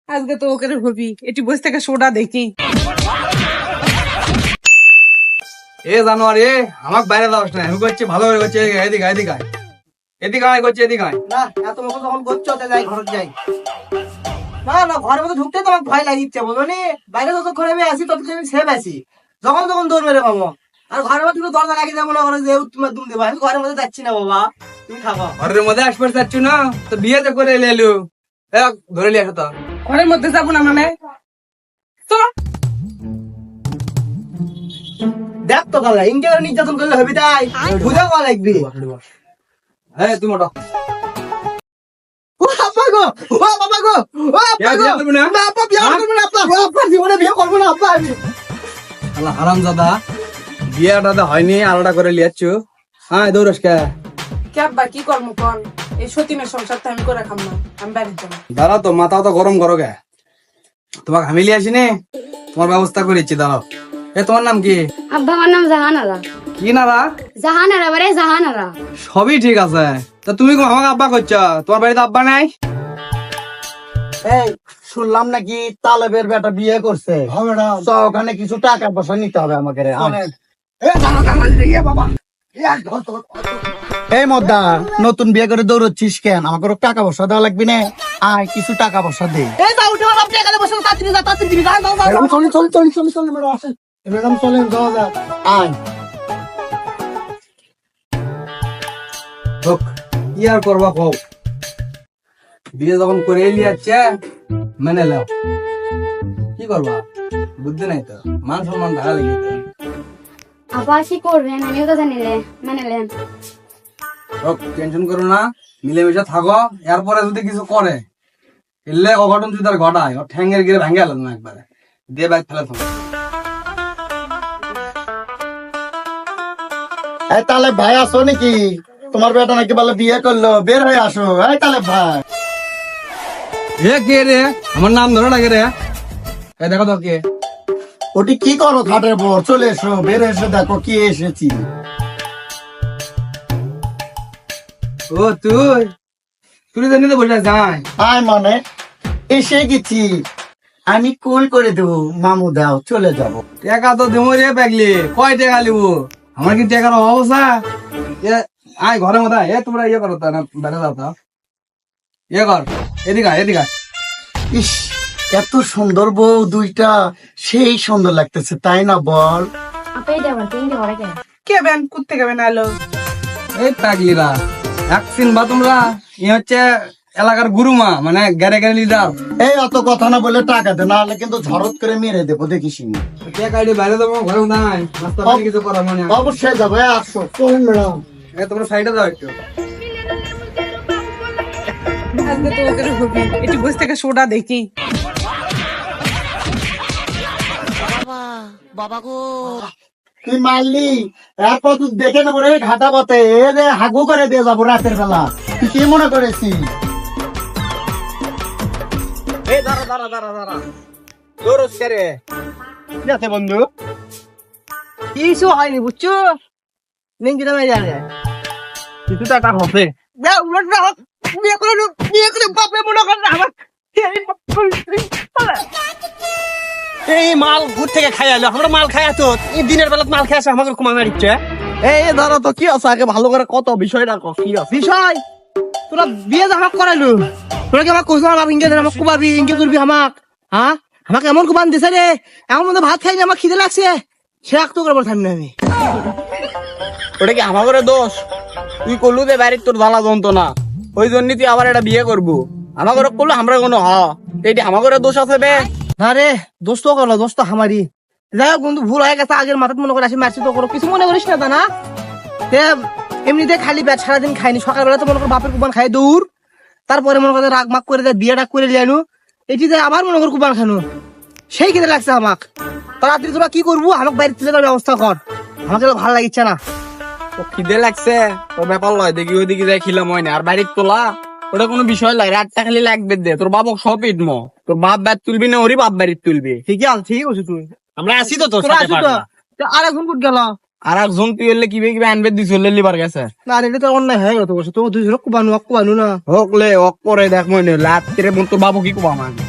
আজকে তো ওকে হবি এটি বসে থেকে সোডা দেখি। এ জানোয়ারি আমাকে বাইরে যাওয়াস না, আমি করছি ভালো করে করছি, এদিকে এদিকে আয়, এদিকে আয় করছি, এদিকে আয়। না এত মুখ যখন করছো তো যাই ঘরে যাই। না না ঘরের মধ্যে ঢুকতে তো আমার ভয় লাগিচ্ছে বুঝলো নি। বাইরে যতক্ষণ আমি আসি ততক্ষণ আমি সেফ আছি, যখন তখন দৌড় মেরে পাবো। আর ঘরের মধ্যে দরজা লাগিয়ে যাবো না, ঘরে যে তোমার দুম দেবো। আমি ঘরের মধ্যে যাচ্ছি না বাবা, তুমি থাকো। ঘরের মধ্যে আসবার চাচ্ছু না তো বিয়ে তো করে এলু, ধরে লিয়ে আসো তো। ঘরের মধ্যে যাবো না মানে তো দেখ তো কালা ইনকে নির্যাতন করলে হবি তাই বুঝা করা লাগবি। হ্যাঁ তুমি ওঠো। ও আপা গো, ও বাবা গো, ও আপা গো, বিয়ে করবি না? না আপা বিয়ে করবো না, আপা ও আপা জীবনে বিয়ে করবো না আপা আমি। আল্লাহ হারামজাদা, বিয়েটা তো হয়নি, আলাদা করে লিয়াচ্ছু। হ্যাঁ দৌড়স কে? কে আব্বা কি করবো কন, এই সতীনের সংসারটা আমি করে খাম না, আমি বাইরে যাবো। দাঁড়াও তো, মাথাও তো গরম করো কে? তোমাকে আমি লিয়ে আসিনি, তোমার ব্যবস্থা করেছি, দাঁড়াও। এ তোমার নাম কি? আব্বা আমার নাম জাহানারা। কি নারা? জাহানারা বারে জাহানারা। সবই ঠিক আছে, তা তুমি আমাকে আব্বা করছো, তোমার বাড়িতে আব্বা নাই? এই শুনলাম নাকি তালেবের বেটা বিয়ে করছে, তো ওখানে কিছু টাকা পয়সা নিতে হবে আমাকে রে। এই মদ্দা নতুন বিয়ে করে দৌড়চ্ছিস কেন? আমাকে ওর টাকা পয়সা দেওয়া লাগবে না, আয় কিছু টাকা পয়সা দে। আয় হোক, কি আর করবা কও, বিয়ে যখন করে লিয়াচ্ছে মেনে লাও, কি করবা? বুদ্ধি নাই তো, মান সম্মান ঢাকা লেগে তো। আব্বা কি করবেন আমিও তো জানি রে, মানেলেন। হোক, টেনশন করো না, মিলেমিশে থাকো। এরপরে যদি কিছু করে এলে অঘটন যদি আর ঘটায়, ওর ঠ্যাঙ্গের গিরে ভেঙে গেল না একবারে, দিয়ে ব্যাগ ফেলে থাকো। এই তালে ভাই আসো নাকি? তোমার বেটা নাকি বলে বিয়ে করলো, বের হয়ে আসো। এই তালে ভাই, এ কে রে? আমার নাম ধরো না কে রে? এই দেখো তো কে। ওটি কি করো খাটের পর? চলে এসো, বের এসে দেখো কি এসেছি। ও তুই, তুই জানি তো বসে যাই। আয় মানে এসে গেছি, আমি কুল করে দেবো। মামু দাও, চলে যাবো। টাকা তো দেবো রে পাগলি, কয় টাকা লিবো? আমার কি টাকার অভাব আছে? আয় ঘরের মধ্যে আয়। তোমরা ইয়ে করো, তা না বেড়ে যাও তো, ইয়ে কর, এদিকে আয়, এদিকে আয়। ইস এত সুন্দর বউ দুইটা, সেই সুন্দর লাগতেছে তাই না বল? আপা এই দেবার তিনটে ঘরে কে? কে বেন কুত্তে কে বেন আলো? এই পাগলিরা ভ্যাকসিন বা তোমরা, ই হচ্ছে এলাকার গুরুমা, মানে গ্যারে গ্যারে লিডার। এই অত কথা না বলে টাকা দে, না হলে কিন্তু ঝড়ত করে মেরে দেবো, দেখিস। টাকা আইডি বাইরে দেবো, ঘরে মধ্যে আয়, নাস্তা পানি কিছু করা মনে হয়। অবশ্যই যাবো, আসো চলুন ম্যাডাম। তোমরা সাইডে যাও একটু। আজকে তো ওকে হবি এটি বসে থেকে সোডা দেখি। তুই মারলি, এরপর তুই দেখে নেবো রে ঘাটা পথে, এ রে হাগু করে দিয়ে যাবো রাতের বেলা। তুই কি মনে করেছিস? এই দাঁড়া দাঁড়া দাঁড়া দাঁড়া, দৌড়স কে রে? যাতে বন্ধু কিছু হয়নি বুঝছো, নেঞ্জিটা মেয়ে জানে কিছু টাকা হবে। বিয়ে করে বাপে মনে করেন আমার এই মাল ঘুর থেকে খাই আলো, আমরা মাল খাই তো এই দিনের বেলা মাল খাই আসে আমাকে কুমা মারিচ্ছে। এই ধরো তো কি আছে আগে ভালো করে কত বিষয় রাখো। কি আছে বিষয়? তোরা বিয়ে যে আমাকে করাইলো, তোরা কি আমাকে কইছো আমাকে ইংরেজি আমাকে কুবাবি, ইংরেজি করবি আমাক? হ্যাঁ আমাকে এমন কুবান দিছে রে, এমন মধ্যে ভাত খাইনি, আমার খিদে লাগছে, সে এক তো করে থামনি আমি। ওটা কি আমার করে দোষ? তুই করলু যে বাড়ির তোর জ্বালা যন্ত্রণা, ওই জন্য তুই আবার এটা বিয়ে করবো। আমার করে করলো আমরা কোনো এইটি আমার করে দোষ আছে বে? না রে দোষ তো করলো, দোষ তো আমারই। যাই হোক বন্ধু ভুল হয়ে গেছে, আগের মাথায় মনে করে আসি মারছি তো করো, কিছু মনে করিস না তা না। এমনিতে খালি পেট সারাদিন খাইনি, সকালবেলা তো মনে করো বাপের কুবান খাই দৌড়, তারপরে মনে করে রাগ মাগ করে দেয়, বিয়ে ডাক করে লিয়ানু, এটি যে আবার মনে কর কুবান খানু, সেই খেতে লাগছে আমাক। তাড়াতাড়ি তোরা কি করবো, আমাকে বাইরে তুলে দেওয়ার ব্যবস্থা কর, আমাকে তো ভালো লাগিচ্ছে না। ও খিদে লাগছে তোর ব্যাপার লয়, দেখি ওইদিকে যাই খিলাম হয় না। আর বাড়ির তোলা ওটা কোনো বিষয় নয়, রাতটা খালি লাগবে দে। তোর বাবক সব ইটমো, তোর বাপ ব্যাট তুলবি না ওরই বাপ বাড়ির তুলবি। ঠিকই আছে, ঠিক আছে তুই। আমরা আসি তো তোর তোরা সাথে আসো তো, পারবা। আর একজন কুট গেল। আর একজন তুই হলে কিবে কিবে আনবে দিস হলে লিবার গেছে। না এটা তো অন্যায় হয়ে গেল, তো দুইজন কুবানু কুবানু না হোক লে ওক করে দেখ মনে লাত কেড়ে তোর বাবু কি কুবা মানে